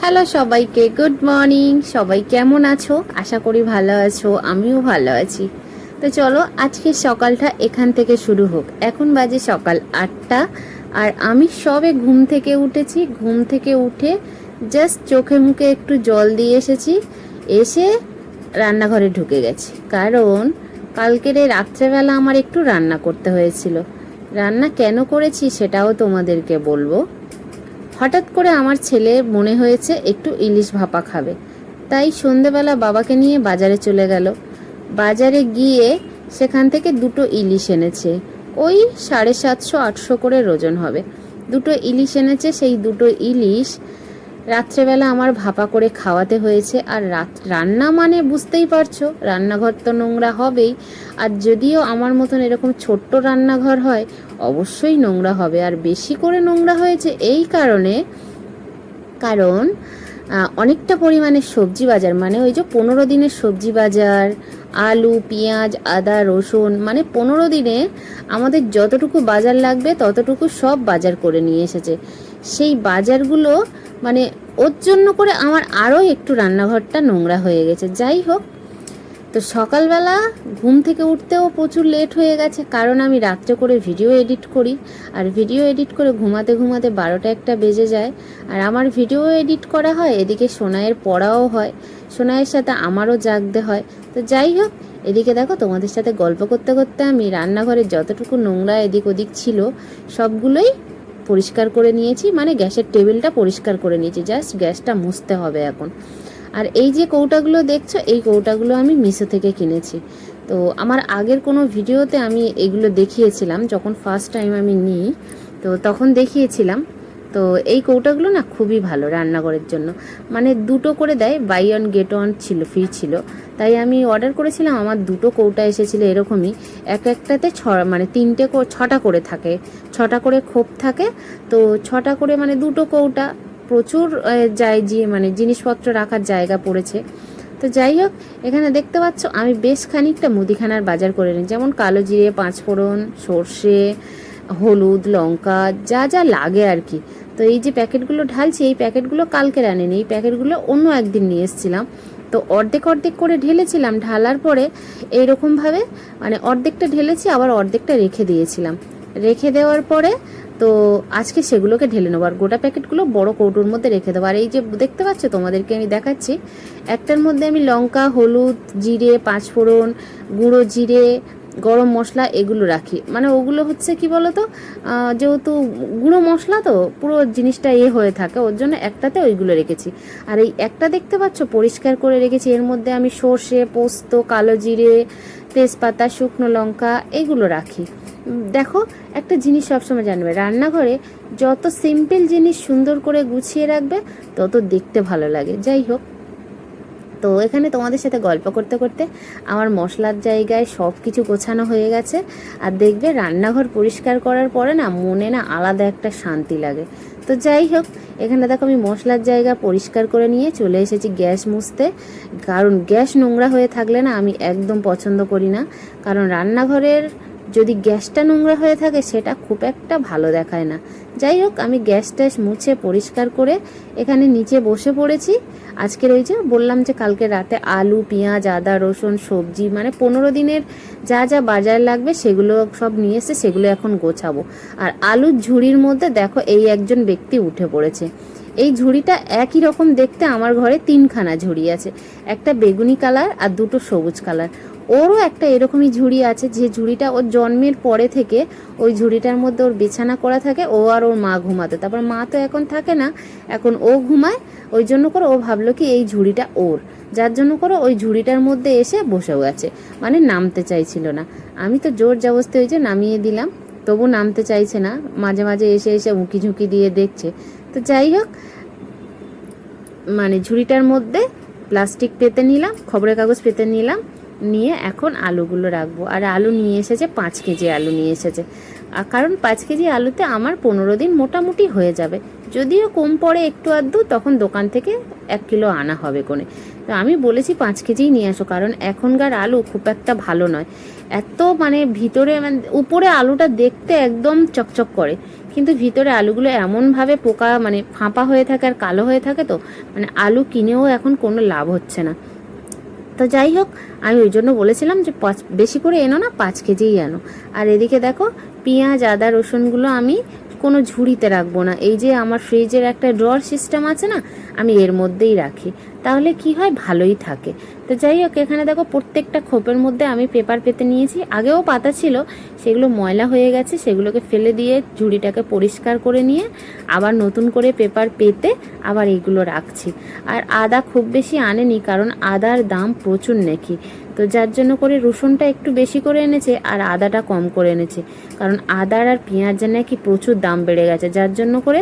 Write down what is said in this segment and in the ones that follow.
Hello সবাইকে, good morning. সবাই কেমন আছো? আশা করি ভালো আছো, আমিও ভালো আছি। তো চলো আজকের সকালটা এখান থেকে শুরু হোক। এখন বাজে সকাল 8টা আর আমি সবে ঘুম থেকে উঠেছি। ঘুম থেকে উঠে জাস্ট চোখে মুখে একটু জল দিয়ে এসেছি, এসে রান্নাঘরে ঢুকে গেছি। কারণ কালকের এই রাত্রেবেলা আমার একটু রান্না করতে হয়েছিল। রান্না কেন করেছি সেটাও তোমাদেরকে বলবো। হঠাৎ করে আমার ছেলে মনে হয়েছে একটু ইলিশ ভাপা খাবে, তাই সন্ধেবেলা বাবাকে নিয়ে বাজারে চলে গেল। বাজারে গিয়ে সেখান থেকে দুটো ইলিশ এনেছে, ওই 750-800 করে ওজন হবে। দুটো ইলিশ এনেছে, সেই দুটো ইলিশ রাত্রেবেলা আমার ভাপা করে খাওয়াতে হয়েছে। আর রান্না মানে বুঝতেই পারছো, রান্নাঘর তো নোংরা হবেই। আর যদিও আমার মতন এরকম ছোট্ট রান্নাঘর হয়, অবশ্যই নোংরা হবে। আর বেশি করে নোংরা হয়েছে এই কারণ অনেকটা পরিমাণে সবজি বাজার, মানে ওই যে 15 দিনের সবজি বাজার, আলু, পেঁয়াজ, আদা, রসুন, মানে 15 দিনে আমাদের যতটুকু বাজার লাগবে ততটুকু সব বাজার করে নিয়ে এসেছে। সেই বাজারগুলো মানে ওর জন্য করে আমার আরও একটু রান্নাঘরটা নোংরা হয়ে গেছে। যাই হোক, তো সকালবেলা ঘুম থেকে উঠতেও প্রচুর লেট হয়ে গেছে, কারণ আমি রাত্রে করে ভিডিও এডিট করি। আর ভিডিও এডিট করে ঘুমাতে ঘুমাতে 12টা-1টা বেজে যায়। আর আমার ভিডিও এডিট করা হয়, এদিকে সোনাইয়ের পড়াও হয়, সোনাইয়ের সাথে আমারও জাগতে হয়। তো যাই হোক, এদিকে দেখো তোমাদের সাথে গল্প করতে করতে আমি রান্নাঘরে যতটুকু নোংরা এদিক ওদিক ছিল সবগুলোই পরিষ্কার করে নিয়েছি। মানে গ্যাসের টেবিলটা পরিষ্কার করে নিয়েছি, জাস্ট গ্যাসটা মুছতে হবে এখন। আর এই যে কৌটাগুলো দেখছো, এই কৌটাগুলো আমি মিশো থেকে কিনেছি। তো আমার আগের কোনো ভিডিওতে আমি এগুলো দেখিয়েছিলাম, যখন ফার্স্ট টাইম আমি নিই তো তখন দেখিয়েছিলাম। তো এই কৌটাগুলো না খুবই ভালো রান্নাঘরের জন্য, মানে দুটো করে দেয়, বাই ওয়ান গেট ওয়ান ছিল, ফ্রি ছিল। তাই আমি অর্ডার করেছিলাম, আমার দুটো কৌটা এসেছিলো এরকমই। একটাতে মানে 6টা করে থাকে, 6টা করে খোপ থাকে। তো 6টা করে মানে দুটো কৌটা, প্রচুর মানে জিনিসপত্র রাখার জায়গা পড়েছে। তো যাই হোক, এখানে দেখতে পাচ্ছ আমি বেশ খানিকটা মুদিখানার বাজার করে নিই, যেমন কালো জিরে, 5 ফোড়ন, সর্ষে, হলুদ, লঙ্কা, যা যা লাগে আর কি। তো এই যে প্যাকেটগুলো ঢালছি, এই প্যাকেটগুলো কালকের আনেনি, এই প্যাকেটগুলো অন্য একদিন নিয়ে এসেছিলাম। তো অর্ধেক অর্ধেক করে ঢেলেছিলাম, ঢালার পরে এইরকমভাবে মানে অর্ধেকটা ঢেলেছি, আবার অর্ধেকটা রেখে দিয়েছিলাম। রেখে দেওয়ার পরে তো আজকে সেগুলোকে ঢেলে নেবো, আর গোটা প্যাকেটগুলো বড় কৌটোর মধ্যে রেখে দেবো। আর এই যে দেখতে পাচ্ছ, তোমাদেরকে আমি দেখাচ্ছি, একটার মধ্যে আমি লঙ্কা, হলুদ, জিরে, 5 ফোড়ন, গুঁড়ো জিরে, গরম মশলা এগুলো রাখি। মানে ওগুলো হচ্ছে কি বলতো, যেহেতু গুঁড়ো মশলা তো পুরো জিনিসটা হয়ে থাকে, ওর জন্য একটাতে ওইগুলো রেখেছি। আর এই একটা দেখতে পাচ্ছ পরিষ্কার করে রেখেছি, এর মধ্যে আমি সর্ষে, পোস্ত, কালো জিরে, তেজপাতা, শুকনো লঙ্কা এগুলো রাখি। দেখো, একটা জিনিস সবসময় জানবে, রান্নাঘরে যত সিম্পল জিনিস সুন্দর করে গুছিয়ে রাখবে তত দেখতে ভালো লাগে। যাই হোক, তো এখানে তোমাদের সাথে গল্প করতে করতে আমার মশলার জায়গায় সব কিছু গোছানো হয়ে গেছে। আর দেখবে রান্নাঘর পরিষ্কার করার পরে না মনে না আলাদা একটা শান্তি লাগে। তো যাই হোক, এখানে দেখো আমি মশলার জায়গা পরিষ্কার করে নিয়ে চলে এসেছি গ্যাস মুছতে। কারণ গ্যাস নোংরা হয়ে থাকলে না আমি একদম পছন্দ করি না, কারণ রান্নাঘরের যদি গ্যাসটা নোংরা হয়ে থাকে সেটা খুব একটা ভালো দেখায় না। যাই হোক, আমি গ্যাস ট্যাস মুছে পরিষ্কার করে এখানে নিচে বসে পড়েছি। আজকের ওই যে বললাম যে কালকে রাতে আলু, পেঁয়াজ, আদা, রসুন, সবজি, মানে 15 দিনের যা যা বাজার লাগবে সেগুলো সব নিয়ে এসে সেগুলো এখন গোছাবো। আর আলুর ঝুড়ির মধ্যে দেখো এই একজন ব্যক্তি উঠে পড়েছে। এই ঝুড়িটা একই রকম দেখতে, আমার ঘরে 3খানা ঝুড়ি আছে, একটা বেগুনি কালার আর দুটো সবুজ কালার। ওরও একটা এরকমই ঝুড়ি আছে, যে ঝুড়িটা ওর জন্মের পরে থেকে ওই ঝুড়িটার মধ্যে ওর বিছানা করা থাকে, ও আর ওর মা ঘুমাতো। তারপর মা তো এখন থাকে না, এখন ও ঘুমায়, ওই জন্য করে ও ভাবলো কি এই ঝুড়িটা ওর, যার জন্য করে ওই ঝুড়িটার মধ্যে এসে বসেও গেছে, মানে নামতে চাইছিল না। আমি তো জোর জবরদস্তি ওই যে নামিয়ে দিলাম, তবু নামতে চাইছে না, মাঝে মাঝে এসে এসে উঁকি ঝুঁকি দিয়ে দেখছে। তো যাই হোক, মানে ঝুড়িটার মধ্যে প্লাস্টিক পেতে নিলাম, খবরের কাগজ পেতে নিলাম, নিয়ে এখন আলুগুলো রাখবো। আর আলু নিয়ে এসেছে 5 কেজি আলু নিয়ে এসেছে, কারণ 5 কেজি আলুতে আমার 15 দিন মোটামুটি হয়ে যাবে। যদিও কম পড়ে একটু আধটু, তখন দোকান থেকে 1 কিলো আনা হবে কোনে। তো আমি বলেছি 5 কেজিই নিয়ে আসো, কারণ এখনকার আলু খুব একটা ভালো নয়। এত মানে ভিতরে মানে উপরে আলুটা দেখতে একদম চকচক করে, কিন্তু ভিতরে আলুগুলো এমনভাবে পোকা মানে ফাঁপা হয়ে থাকে আর কালো হয়ে থাকে, তো মানে আলু কিনেও এখন কোনো লাভ হচ্ছে না। তো যাই হোক, আমি ওই জন্য বলেছিলাম যে বেশি করে এনো না, 5 কেজিই আনো। আর এদিকে দেখো পেঁয়াজ আদা রসুনগুলো আমি কোনো ঝুড়িতে রাখবো না, এই যে আমার ফ্রিজের একটা ড্রয়ার সিস্টেম আছে না, আমি এর মধ্যেই রাখি, তাহলে কি হয় ভালোই থাকে। তো যাই হোক, এখানে দেখো প্রত্যেকটা খোপের মধ্যে আমি পেপার পেতে নিয়েছি। আগেও পাতা ছিল, সেগুলো ময়লা হয়ে গেছে, সেগুলোকে ফেলে দিয়ে ঝুড়িটাকে পরিষ্কার করে নিয়ে আবার নতুন করে পেপার পেতে আবার এইগুলো রাখছি। আর আদা খুব বেশি আনেনি, কারণ আদার দাম প্রচুর নাকি, তো যার জন্য করে রসুনটা একটু বেশি করে এনেছে আর আদাটা কম করে এনেছে, কারণ আদার আর পেঁয়াজের নাকি প্রচুর দাম বেড়ে গেছে, যার জন্য করে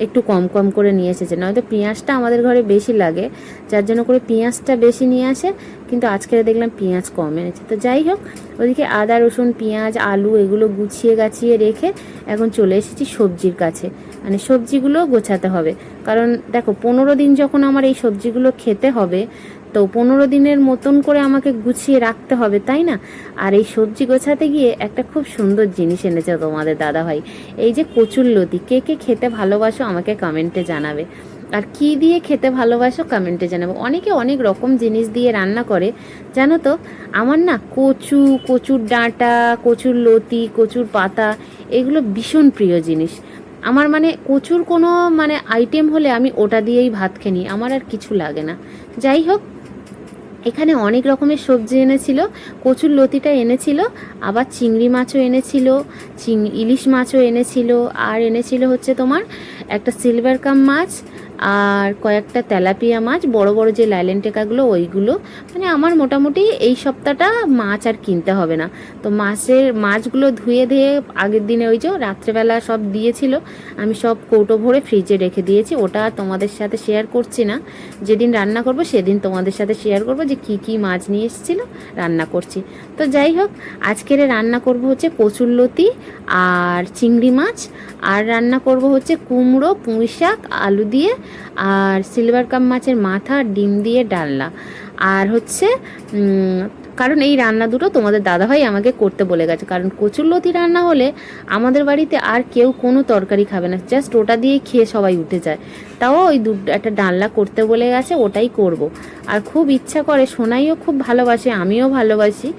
একটু কম কম করে নিয়ে এসেছে। নয়তো পেঁয়াজটা আমাদের ঘরে বেশি লাগে, যার জন্য করে পেঁয়াজটা বেশি নিয়ে আসে, কিন্তু আজকে দেখলাম পেঁয়াজ কম এনেছে। তো যাই হোক, ওদিকে আদা রসুন পেঁয়াজ আলু এগুলো গুছিয়ে গাছিয়ে রেখে এখন চলে এসেছি সবজির কাছে, মানে সবজিগুলো গোছাতে হবে। কারণ দেখো 15 দিন যখন আমার এই সবজিগুলো খেতে হবে, তো 15 দিনের মতন করে আমাকে গুছিয়ে রাখতে হবে, তাই না? আর এই সবজি গোছাতে গিয়ে একটা খুব সুন্দর জিনিস এনেছে তোমাদের দাদাভাই, এই যে কচুরলতি। কে কে খেতে ভালোবাসো আমাকে কমেন্টে জানাবে, আর কি দিয়ে খেতে ভালোবাসো কমেন্টে জানাবে। অনেকে অনেক রকম জিনিস দিয়ে রান্না করে, জানো তো। আমার না কচুর ডাঁটা, কচুর লতি, কচুর পাতা এগুলো ভীষণ প্রিয় জিনিস আমার। মানে কচুর কোনো মানে আইটেম হলে আমি ওটা দিয়েই ভাত খেয়ে নিই, আমার আর কিছু লাগে না। যাই হোক, এখানে অনেক রকমের সবজি এনেছিল, কচুর লতিটা এনেছিল, আবার চিংড়ি মাছও এনেছিল, ইলিশ মাছও এনেছিল, আর এনেছিল হচ্ছে তোমার একটা সিলভার কাপ মাছ, আর কয়েকটা তেলাপিয়া মাছ, বড় বড় যে লাইলেন টেকাগুলো ওইগুলো। মানে আমার মোটামুটি এই সপ্তাহটা মাছ আর কিনতে হবে না। তো মাছগুলো ধুয়ে ধুয়ে আগের দিনে ওই যে রাত্রেবেলা সব দিয়েছিল, আমি সব কৌটো ভরে ফ্রিজে রেখে দিয়েছি। ওটা তোমাদের সাথে শেয়ার করছি না, যেদিন রান্না করব সেদিন তোমাদের সাথে শেয়ার করব যে কি কি মাছ নিয়ে এসেছিল, রান্না করছি। তো যাই হোক, আজকের রান্না করব হচ্ছে কচুরলতি আর চিংড়ি মাছ, আর রান্না করব হচ্ছে কুমড়ো পুঁই শাক আলু দিয়ে, আর সিলভার কাপ মাছের মাথা আর ডিম দিয়ে ডালনা। আর হচ্ছে কারণ এই রান্না দুটো তোমাদের দাদাভাই আমাকে করতে বলে গেছে, কারণ কচুরলতি রান্না হলে আমাদের বাড়িতে আর কেউ কোনো তরকারি খাবে না, জাস্ট ওটা দিয়েই খেয়ে সবাই উঠে যায়। তাও ওই একটা ডালনা করতে বলে গেছে, ওটাই করব। আর খুব ইচ্ছা করে, সোনাইও খুব ভালোবাসে, আমিও ভালোবাসি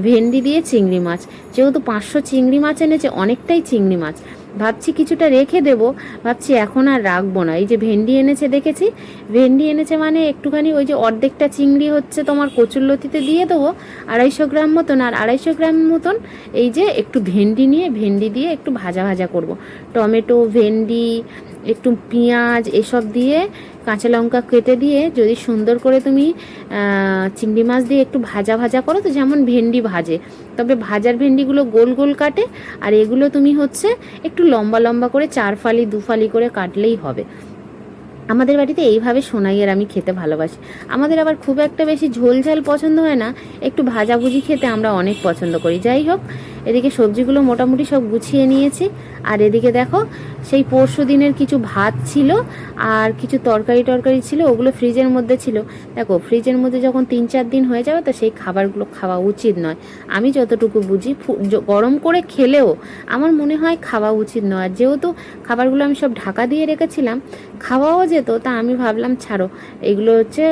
ভেন্ডি দিয়ে চিংড়ি মাছ। যেহেতু 500 চিংড়ি মাছ এনেছে, অনেকটাই চিংড়ি মাছ, ভাবছি কিছুটা রেখে দেবো, ভাবছি এখন আর রাখবো না। এই যে ভেন্ডি এনেছে দেখেছি, ভেন্ডি এনেছে মানে একটুখানি ওই যে অর্ধেকটা চিংড়ি হচ্ছে তোমার কচুরলতিতে দিয়ে দেবো 250 গ্রাম মতন, আর 250 গ্রাম মতন এই যে একটু ভেন্ডি নিয়ে ভেন্ডি দিয়ে একটু ভাজা ভাজা করব। টমেটো ভেন্ডি একটু পেঁয়াজ এসব দিয়ে কাঁচা লঙ্কা কেটে দিয়ে যদি সুন্দর করে তুমি চিংড়ি মাছ দিয়ে একটু ভাজা ভাজা করো, তো যেমন ভেন্ডি ভাজে, তবে ভাজার ভেন্ডিগুলো গোল গোল কাটে, আর এগুলো তুমি হচ্ছে একটু লম্বা লম্বা করে 4 ফালি 2 ফালি করে কাটলেই হবে। আমাদের বাড়িতে এইভাবে সোনাইয়ের আমি খেতে ভালোবাসি। আমাদের আবার খুব একটা বেশি ঝোল ঝাল পছন্দ হয় না, একটু ভাজাভুজি খেতে আমরা অনেক পছন্দ করি। যাই হোক, এদিকে সবজিগুলো মোটামুটি সব গুছিয়ে নিয়েছি। আর এদিকে দেখো সেই পরশু দিনের কিছু ভাত ছিল আর কিছু তরকারি ছিল, ওগুলো ফ্রিজের মধ্যে ছিল। দেখো ফ্রিজের মধ্যে যখন 3-4 দিন হয়ে যাবে, তো সেই খাবারগুলো খাওয়া উচিত নয়। আমি যতটুকু বুঝি গরম করে খেলেও আমার মনে হয় খাওয়া উচিত নয়। আর যেহেতু খাবারগুলো আমি সব ঢাকা দিয়ে রেখেছিলাম, খাওয়াও যেত, তা আমি ভাবলাম ছাড়ো, এগুলো হচ্ছে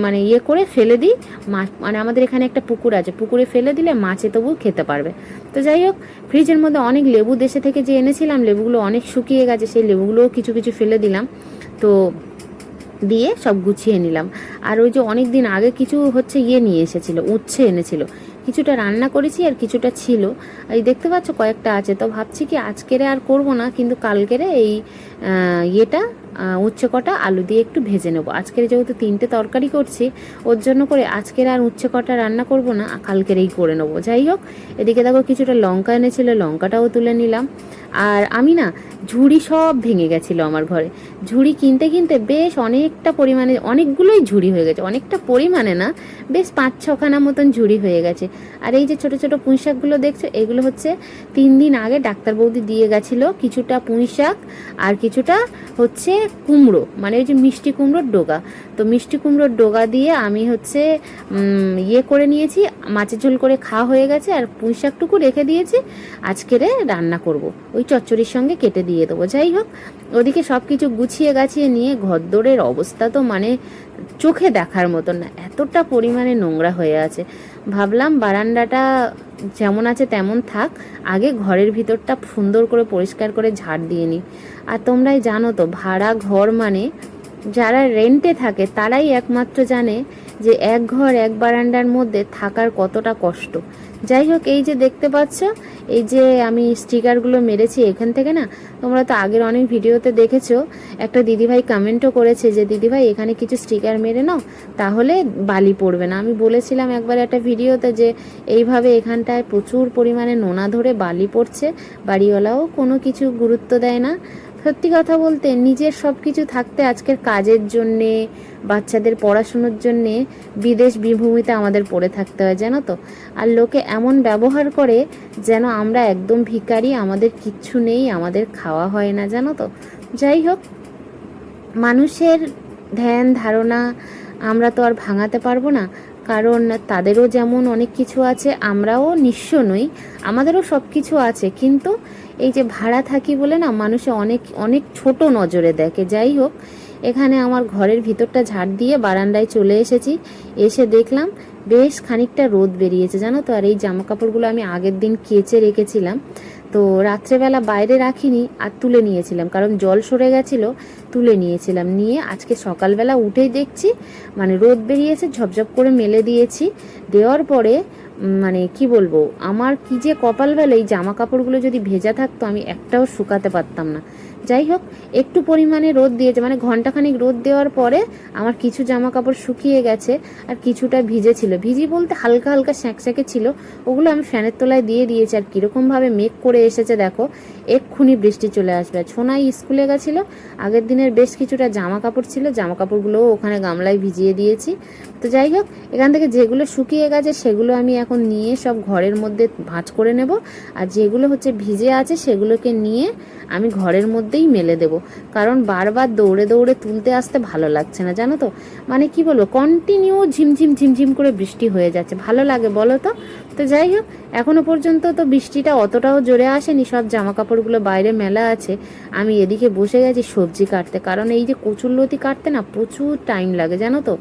মানে ইয়ে করে ফেলে দিই। মাছ মানে আমাদের এখানে একটা পুকুর আছে, পুকুরে ফেলে দিলে মাছে তবু খেতে পারবে। তো যাই হোক, ফ্রিজের মধ্যে অনেক লেবু দেশে থেকে যে এনেছিলাম, লেবুগুলো অনেক শুকিয়ে গেছে, সেই লেবুগুলোও কিছু কিছু ফেলে দিলাম, তো দিয়ে সব গুছিয়ে নিলাম। আর ওই যে অনেক দিন আগে কিছু হচ্ছে ইয়ে নিয়ে এসেছিলো, উচ্ছে এনেছিল, কিছুটা রান্না করেছি আর কিছুটা ছিল, এই দেখতে পাচ্ছ কয়েকটা আছে। তো ভাবছি কি আজকেরে আর করব না, কিন্তু কালকেরে এই ইয়েটা উচ্ছে কটা আলু দিয়ে একটু ভেজে নেবো। আজকের যেহেতু 3টে তরকারি করছি, ওর জন্য করে আজকের আর উচ্ছে কটা রান্না করব না, কালকেরেই করে নেবো। যাই হোক, এদিকে দেখো কিছুটা লঙ্কা এনেছিল, লঙ্কাটাও তুলে নিলাম। আর আমি না ঝুড়ি সব ভেঙে গেছিলো আমার ঘরে, ঝুড়ি কিনতে কিনতে বেশ অনেকটা পরিমাণে, অনেকগুলোই ঝুড়ি হয়ে গেছে, অনেকটা পরিমাণে না, বেশ 5-6খানা মতন ঝুড়ি হয়ে গেছে। আর এই যে ছোট ছোট পুঁই শাকগুলো দেখছো, এগুলো হচ্ছে 3 দিন আগে ডাক্তার বৌদি দিয়ে গেছিলো, কিছুটা পুঁই শাক আর কিছু কিছুটা হচ্ছে কুমড়ো, মানে ওই যে মিষ্টি কুমড়োর ডগা। তো মিষ্টি কুমড়োর ডগা দিয়ে আমি হচ্ছে ইয়ে করে নিয়েছি, মাছের ঝোল করে খাওয়া হয়ে গেছে। আর পুঁই শাকটুকু রেখে দিয়েছি, আজকেরে রান্না করব, ওই চচ্চড়ির সঙ্গে কেটে দিয়ে দেবো। যাই হোক, ওদিকে সব কিছু গুছিয়ে গাছিয়ে নিয়ে ঘরদোরের অবস্থা তো মানে চোখে দেখার মতন না, এতটা পরিমাণে নোংরা হয়ে আছে। ভাবলাম বারান্দাটা যেমন আছে তেমন থাক, আগে ঘরের ভিতরটা সুন্দর করে পরিষ্কার করে ঝাড় দিয়ে নিই। আর তোমরাই জানো তো, ভাড়া ঘর মানে যারা রেন্টে থাকে তারাই একমাত্র জানে যে এক ঘর এক বারান্দার মধ্যে থাকার কতটা কষ্ট। যাই হোক, এই যে দেখতে পাচ্ছ, এই যে আমি স্টিকারগুলো মেরেছি এখান থেকে না, তোমরা তো আগের অনেক ভিডিওতে দেখেছো, একটা দিদিভাই কমেন্টও করেছে যে দিদিভাই এখানে কিছু স্টিকার মেরে নাও, তাহলে বালি পড়বে না। আমি বলেছিলাম একবার একটা ভিডিওতে যে এইভাবে এখানটায় প্রচুর পরিমাণে নোনা ধরে বালি পড়ছে, বাড়িওয়ালাও কোনো কিছু গুরুত্ব দেয় না। সত্যি কথা বলতে নিজের সব কিছু থাকতে আজকের কাজের জন্যে, বাচ্চাদের পড়াশুনোর জন্যে বিদেশ বিভূমিতে আমাদের পড়ে থাকতে হয়, জানো তো। আর লোকে এমন ব্যবহার করে যেন আমরা একদম ভিখারি, আমাদের কিচ্ছু নেই, আমাদের খাওয়া হয় না, জানো তো। যাই হোক, মানুষের ধ্যান ধারণা আমরা তো আর ভাঙাতে পারবো না, কারণ তাদেরও যেমন অনেক কিছু আছে, আমরাও নিঃস্ব নই, আমাদেরও সব কিছু আছে। কিন্তু এই যে ভাড়া থাকি বলে না, মানুষে অনেক অনেক ছোট নজরে দেখে। যাই হোক, এখানে আমার ঘরের ভিতরটা ঝাড় দিয়ে বারান্দায় চলে এসেছি, এসে দেখলাম বেশ খানিকটা রোদ বেরিয়েছে, জানো তো। আর এই জামা কাপড়গুলো আমি আগের দিন কেচে রেখেছিলাম, তো রাত্রেবেলা বাইরে রাখিনি, আর তুলে নিয়েছিলাম, কারণ জল সরে গেছিলো, তুলে নিয়েছিলাম। নিয়ে আজকে সকালবেলা উঠেই দেখছি মানে রোদ বেরিয়েছে, ঝপঝপ করে মেলে দিয়েছি। দেওয়ার পরে মানে কি বলবো, আমার কি যে কপাল বেলা, এই জামা কাপড়গুলো যদি ভেজা থাকতো আমি একটাও শুকাতে পারতাম না। যাই হোক, একটু পরিমাণে রোদ দিয়েছে, মানে ঘন্টাখানিক রোদ দেওয়ার পরে আমার কিছু জামা কাপড় শুকিয়ে গেছে, আর কিছুটা ভিজে ছিল। ভিজি বলতে হালকা হালকা স্যাঁকস্যাঁকে ছিল, ওগুলো আমি ফ্যানের তলায় দিয়ে দিয়েছি। আর কীরকমভাবে মেঘ করে এসেছে দেখো, এক্ষুনি বৃষ্টি চলে আসবে। ছোনাই স্কুলে গেছিলো, আগের দিনের বেশ কিছুটা জামা কাপড় ছিল, জামা কাপড়গুলোও ওখানে গামলায় ভিজিয়ে দিয়েছি। তো যাই হোক, এখান থেকে যেগুলো শুকিয়ে গেছে সেগুলো আমি এখন নিয়ে সব ঘরের মধ্যে ভাঁজ করে নেব, আর যেগুলো হচ্ছে ভিজে আছে সেগুলোকে নিয়ে আমি ঘরের মধ্যেই মেলে দেব, কারণ বারবার দৌড়ে দৌড়ে তুলতে আসতে ভালো লাগছে না, জানো তো। মানে কি বলবো, কন্টিনিউ ঝিমঝিম ঝিমঝিম করে বৃষ্টি হয়ে যাচ্ছে, ভালো লাগে বলো তো। তো যাই হোক, এখনো পর্যন্ত তো বৃষ্টিটা অতটাও জোরে আসেনি, সব জামা কাপড়গুলো বাইরে মেলা আছে। আমি এদিকে বসে গেছি সবজি কাটতে, কারণ এই যে কচুরলতি কাটতে না প্রচুর টাইম লাগে, জানো তো।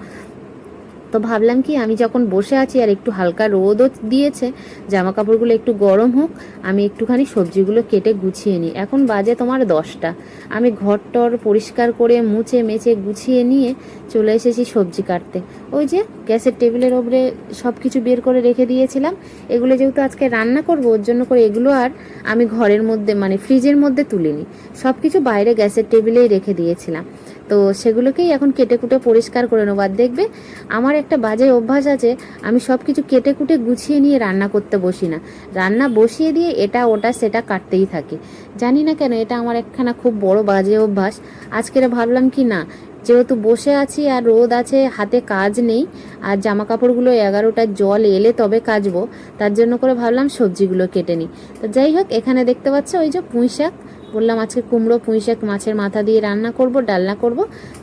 তো ভাবলাম কি, আমি যখন বসে আছি আর একটু হালকা রোদও দিয়েছে, জামা কাপড়গুলো একটু গরম হোক, আমি একটুখানি সবজিগুলো কেটে গুছিয়ে নিই। এখন বাজে তোমার 10টা, আমি ঘরটর পরিষ্কার করে মুছে মেছে গুছিয়ে নিয়ে চলে এসেছি সবজি কাটতে। ওই যে গ্যাসের টেবিলের ওপরে সব কিছু বের করে রেখে দিয়েছিলাম, এগুলো যেহেতু আজকে রান্না করব ওর জন্য করে এগুলো আর আমি ঘরের মধ্যে মানে ফ্রিজের মধ্যে তুলিনি, সব কিছু বাইরে গ্যাসের টেবিলেই রেখে দিয়েছিলাম। তো সেগুলোকেই এখন কেটে কুটে পরিষ্কার করে নেবো। আর দেখবে, আমার একটা বাজে অভ্যাস আছে, আমি সব কিছু কেটে কুটে গুছিয়ে নিয়ে রান্না করতে বসি না, রান্না বসিয়ে দিয়ে এটা ওটা সেটা কাটতেই থাকি। জানি না কেন, এটা আমার একখানা খুব বড় বাজে অভ্যাস। আজকের ভাবলাম কি না, যেহেতু বসে আছি আর রোদ আছে, হাতে কাজ নেই, আর জামা কাপড়গুলো 11টার জল এলে তবে কাচবো, তার জন্য করে ভাবলাম সবজিগুলো কেটে নিই। তো যাই হোক, এখানে দেখতে পাচ্ছ ওই যে পুঁই শাক, বললাম আজকে কুমড়ো পুঁই শাক মাছের মাথা দিয়ে রান্না করব, ডালনা করব।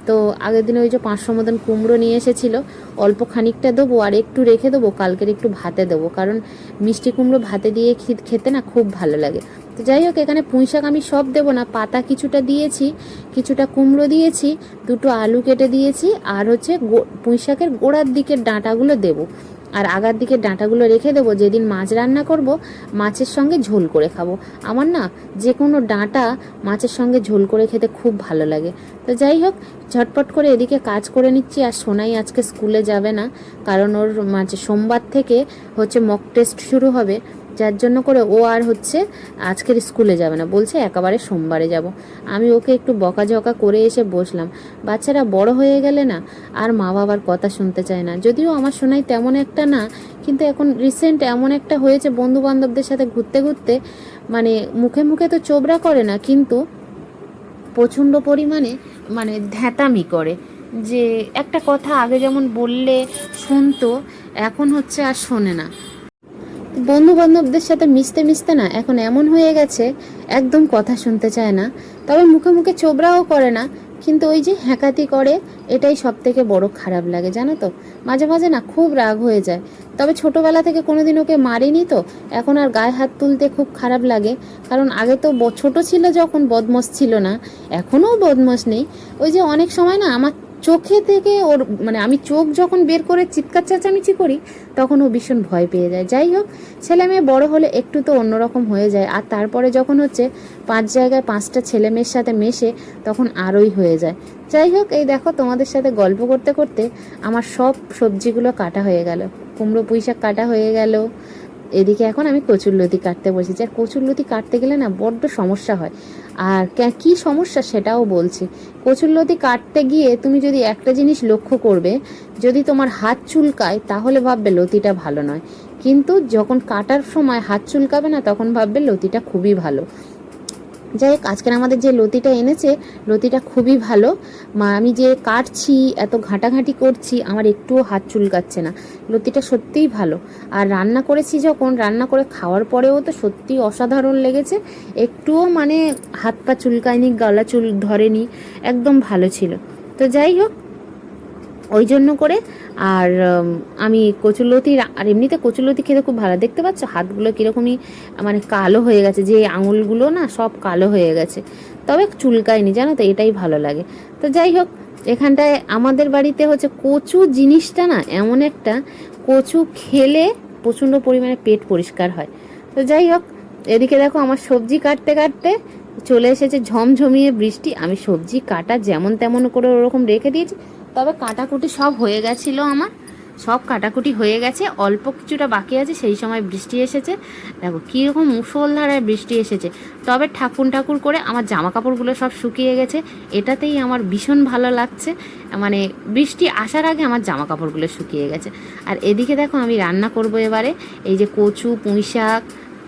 তো আগের দিনে ওই যে 500 মতন কুমড়ো নিয়ে এসেছিলো, অল্প খানিকটা দেবো আর একটু রেখে দেবো, কালকের একটু ভাতে দেবো, কারণ মিষ্টি কুমড়ো ভাতে দিয়ে খেতে না খুব ভালো লাগে। তো যাই হোক, এখানে পুঁই শাক আমি সব দেবো না, পাতা কিছুটা দিয়েছি, কিছুটা কুমড়ো দিয়েছি, দুটো আলু কেটে দিয়েছি, আর হচ্ছে পুঁই শাকের গোড়ার দিকের ডাঁটাগুলো দেবো, আর আগার দিকে ডাঁটাগুলো রেখে দেবো। যেদিন মাছ রান্না করব, মাছের সঙ্গে ঝোল করে খাবো। আমার না যে কোনো ডাঁটা মাছের সঙ্গে ঝোল করে খেতে খুব ভালো লাগে। তো যাই হোক, ঝটপট করে এদিকে কাজ করে নিচ্ছি। আর সোনাই আজকে স্কুলে যাবে না, কারণ ওর সোমবার থেকে হচ্ছে মক টেস্ট শুরু হবে, যার জন্য করে ও আর হচ্ছে আজকের স্কুলে যাবে না, বলছে একেবারে সোমবারে যাব। আমি ওকে একটু বকাঝকা করে এসে বসলাম। বাচ্চারা বড় হয়ে গেলে না আর মা বাবার কথা শুনতে চায় না, যদিও আমার শোনাই তেমন একটা না, কিন্তু এখন রিসেন্ট এমন একটা হয়েছে, বন্ধু বান্ধবদের সাথে ঘুরতে ঘুরতে মানে মুখে মুখে তো চোবরা করে না, কিন্তু প্রচণ্ড পরিমাণে মানে ধ্যাতামি করে, যে একটা কথা আগে যেমন বললে শুনতো, এখন হচ্ছে আর শোনে না। তো বন্ধু বান্ধবদের সাথে মিশতে মিশতে না এখন এমন হয়ে গেছে, একদম কথা শুনতে চায় না। তবে মুখে মুখে চোবড়াও করে না, কিন্তু ওই যে হ্যাঁকাতি করে, এটাই সব থেকে বড় খারাপ লাগে জানো তো। মাঝে মাঝে না খুব রাগ হয়ে যায়। তবে ছোটোবেলা থেকে কোনোদিন ওকে মারিনি তো এখন আর গায়ে হাত তুলতে খুব খারাপ লাগে। কারণ আগে তো ছোটো ছিল যখন বদমাশ ছিল না, এখনও বদমাশ নেই। ওই যে অনেক সময় না আমার চোখে থেকে ওর মানে আমি চোখ যখন বের করে চিৎকার চেঁচামেচি করি তখন ও ভীষণ ভয় পেয়ে যায়। যাই হোক, ছেলে মেয়ে বড় হলে একটু তো অন্যরকম হয়ে যায়। আর তারপরে যখন হচ্ছে 5 জায়গায় 5টা ছেলে মেয়ের সাথে মেশে তখন আরোই হয়ে যায়। যাই হোক, এই দেখো তোমাদের সাথে গল্প করতে করতে আমার সব সবজিগুলো কাটা হয়ে গেল। কুমড়ো পুঁই শাক কাটা হয়ে গেল। এদিকে এখন আমি কচুরলতি কাটতে বসেছি। আর কচুরলতি কাটতে গেলে না বড্ড সমস্যা হয়। আর কী সমস্যা সেটাও বলছি। কচুরলতি কাটতে গিয়ে তুমি যদি একটা জিনিস লক্ষ্য করবে, যদি তোমার হাত চুলকায় তাহলে ভাববে লতিটা ভালো নয়, কিন্তু যখন কাটার সময় হাত চুলকাবে না তখন ভাববে লতিটা খুবই ভালো। যাই হোক, আজকের আমাদের যে লতিটা এনেছে লতিটা খুবই ভালো। আমি যে কাটছি এত ঘাঁটাঘাঁটি করছি আমার একটুও হাত চুলকাচ্ছে না। লতিটা সত্যিই ভালো। আর রান্না করেছি যখন, রান্না করে খাওয়ার পরেও তো সত্যিই অসাধারণ লেগেছে। একটুও মানে হাত পা চুলকায়নি, গলা চুল ধরেনি, একদম ভালো ছিল। তো যাই হোক, ওই জন্য করে আর আমি কচুরলতি, আর এমনিতে কচুরলতি খেতে খুব ভালো। দেখতে পাচ্ছ হাতগুলো কীরকমই মানে কালো হয়ে গেছে, যে আঙুলগুলো না সব কালো হয়ে গেছে, তবে চুলকায়নি জানো তো, এটাই ভালো লাগে। তো যাই হোক, এখানটায় আমাদের বাড়িতে হচ্ছে কচু জিনিসটা না এমন একটা, কচু খেলে প্রচণ্ড পরিমাণে পেট পরিষ্কার হয়। তো যাই হোক, এদিকে দেখো আমার সবজি কাটতে কাটতে চলে এসেছে ঝমঝমিয়ে বৃষ্টি। আমি সবজি কাটা যেমন তেমন করে ওরকম রেখে দিয়েছি, তবে কাটাকুটি সব হয়ে গেছিলো আমার, সব কাটাকুটি হয়ে গেছে, অল্প কিছুটা বাকি আছে। সেই সময় বৃষ্টি এসেছে, দেখো কীরকম মুষলধারায় বৃষ্টি এসেছে। তবে ঠাকুর করে আমার জামা কাপড়গুলো সব শুকিয়ে গেছে, এটাতেই আমার ভীষণ ভালো লাগছে। মানে বৃষ্টি আসার আগে আমার জামা কাপড়গুলো শুকিয়ে গেছে। আর এদিকে দেখো আমি রান্না করব এবারে। এই যে কচু পুঁই শাক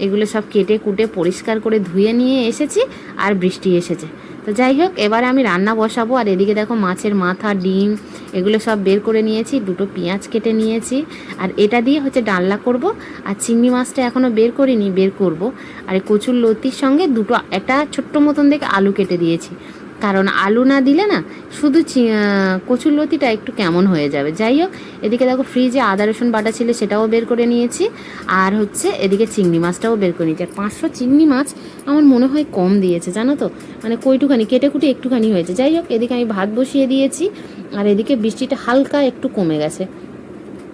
এগুলো সব কেটে কুটে পরিষ্কার করে ধুয়ে নিয়ে এসেছি, আর বৃষ্টি এসেছে। তো যাই হোক, এবারে আমি রান্না বসাবো। আর এদিকে দেখো মাছের মাথা, ডিম এগুলো সব বের করে নিয়েছি, দুটো পেঁয়াজ কেটে নিয়েছি। আর এটা দিয়ে হচ্ছে ডালনা করব। আর চিংড়ি মাছটা এখনও বের করিনি, বের করব। আর কচুর লতির সঙ্গে একটা ছোট্ট মতন দেখে আলু কেটে দিয়েছি, কারণ আলু না দিলে না শুধু কচুর লতিটা একটু কেমন হয়ে যাবে। যাই হোক, এদিকে দেখো ফ্রিজে আদা রসুন বাটা ছিল, সেটাও বের করে নিয়েছি। আর হচ্ছে এদিকে চিংড়ি মাছটাও বের করে নিয়েছি। আর 500 চিংড়ি মাছ আমার মনে হয় কম দিয়েছে জানো তো, মানে কইটুখানি কেটে কুটে একটুখানি হয়েছে। যাই হোক, এদিকে আমি ভাত বসিয়ে দিয়েছি। আর এদিকে বৃষ্টিটা হালকা একটু কমে গেছে,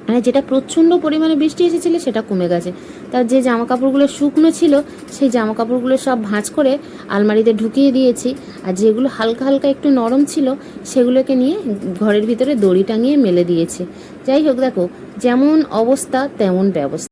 মানে যেটা প্রচণ্ড পরিমাণে বৃষ্টি এসেছিল সেটা কমে গেছে। তার যে জামা কাপড়গুলো শুকনো ছিল সেই জামা কাপড়গুলো সব ভাঁজ করে আলমারিতে ঢুকিয়ে দিয়েছি। আর যেগুলো হালকা হালকা একটু নরম ছিল সেগুলোকে নিয়ে ঘরের ভিতরে দড়ি টাঙিয়ে মেলে দিয়েছি। যাই হোক, দেখো যেমন অবস্থা তেমন ব্যবস্থা।